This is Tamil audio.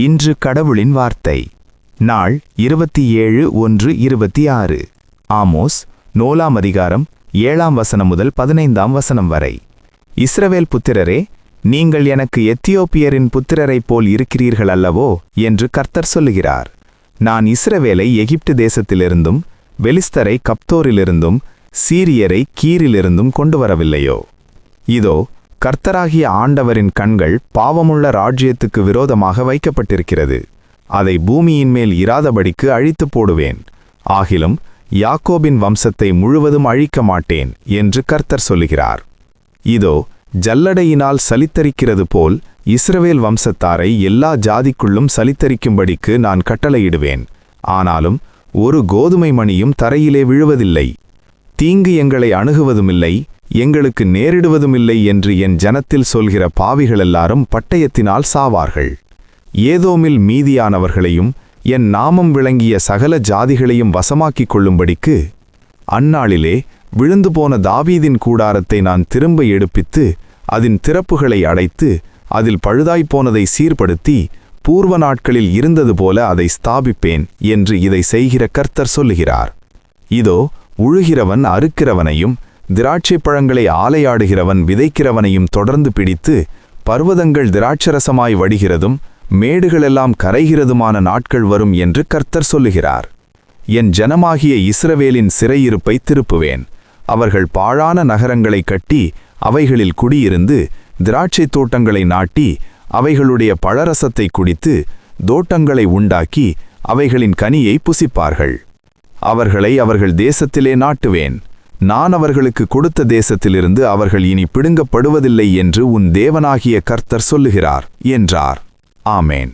இன்று கடவுளின் வார்த்தை. நாள் 27/1/26. ஆமோஸ் 4ஆம் அதிகாரம் 7ஆம் வசனம் முதல் 15ஆம் வசனம் வரை. இஸ்ரவேல் புத்திரரே, நீங்கள் எனக்கு எத்தியோப்பியரின் புத்திரரைப் போல் இருக்கிறீர்கள் அல்லவோ என்று கர்த்தர் சொல்லுகிறார். நான் இஸ்ரவேலை எகிப்து தேசத்திலிருந்தும் பெலிஸ்தரை கப்தோரிலிருந்தும் சீரியரை கீரிலிருந்தும் கொண்டு வரவில்லையோ? இதோ, கர்த்தராகிய ஆண்டவரின் கண்கள் பாவமுள்ள ராஜ்யத்துக்கு விரோதமாக வைக்கப்பட்டிருக்கிறது. அதை பூமியின் மேல் இராதபடிக்கு அழித்துப் போடுவேன். ஆகிலும் யாக்கோபின் வம்சத்தை முழுவதும் அழிக்க மாட்டேன் என்று கர்த்தர் சொல்லுகிறார். இதோ, ஜல்லடையினால் சலித்தரிக்கிறது போல் இஸ்ரவேல் வம்சத்தாரை எல்லா ஜாதிக்குள்ளும் சலித்தரிக்கும்படிக்கு நான் கட்டளையிடுவேன். ஆனாலும் ஒரு கோதுமை மணியும் தரையிலே விழுவதில்லை. தீங்கு எங்களை அணுகுவதுமில்லை, எங்களுக்கு நேரிடுவதுமில்லை என்று என் ஜனத்தில் சொல்கிற பாவிகளெல்லாரும் பட்டயத்தினால் சாவார்கள். ஏதோமில் மீதியானவர்களையும் என் நாமம் விளங்கிய சகல ஜாதிகளையும் வசமாக்கிக் கொள்ளும்படிக்கு அந்நாளிலே விழுந்து போன தாவீதின் கூடாரத்தை நான் திரும்ப எடுப்பித்து அதன் திறப்புகளை அடைத்து அதில் பழுதாய்ப்போனதை சீர்படுத்தி பூர்வ நாட்களில் இருந்தது போல அதை ஸ்தாபிப்பேன் என்று இதை செய்கிற கர்த்தர் சொல்லுகிறார். இதோ, உழுகிறவன் அறுக்கிறவனையும் திராட்சைப் பழங்களை ஆலையாடுகிறவன் விதைக்கிறவனையும் தொடர்ந்து பிடித்து பர்வதங்கள் திராட்சரசமாய் வடிகிறதும் மேடுகளெல்லாம் கரைகிறதுமான நாட்கள் வரும் என்று கர்த்தர் சொல்லுகிறார். என் ஜனமாகிய இஸ்ரவேலின் சிறையிருப்பை திருப்புவேன். அவர்கள் பாழான நகரங்களை கட்டி அவைகளில் குடியிருந்து திராட்சைத் தோட்டங்களை நாட்டி அவைகளுடைய பழரசத்தை குடித்து தோட்டங்களை உண்டாக்கி அவைகளின் கனியை புசிப்பார்கள். அவர்களை அவர்கள் தேசத்திலே நாட்டுவேன். நான் அவர்களுக்கு கொடுத்த தேசத்திலிருந்து அவர்கள் இனி பிடுங்கப்படுவதில்லை என்று உன் தேவனாகிய கர்த்தர் சொல்லுகிறார் என்றார். ஆமேன்.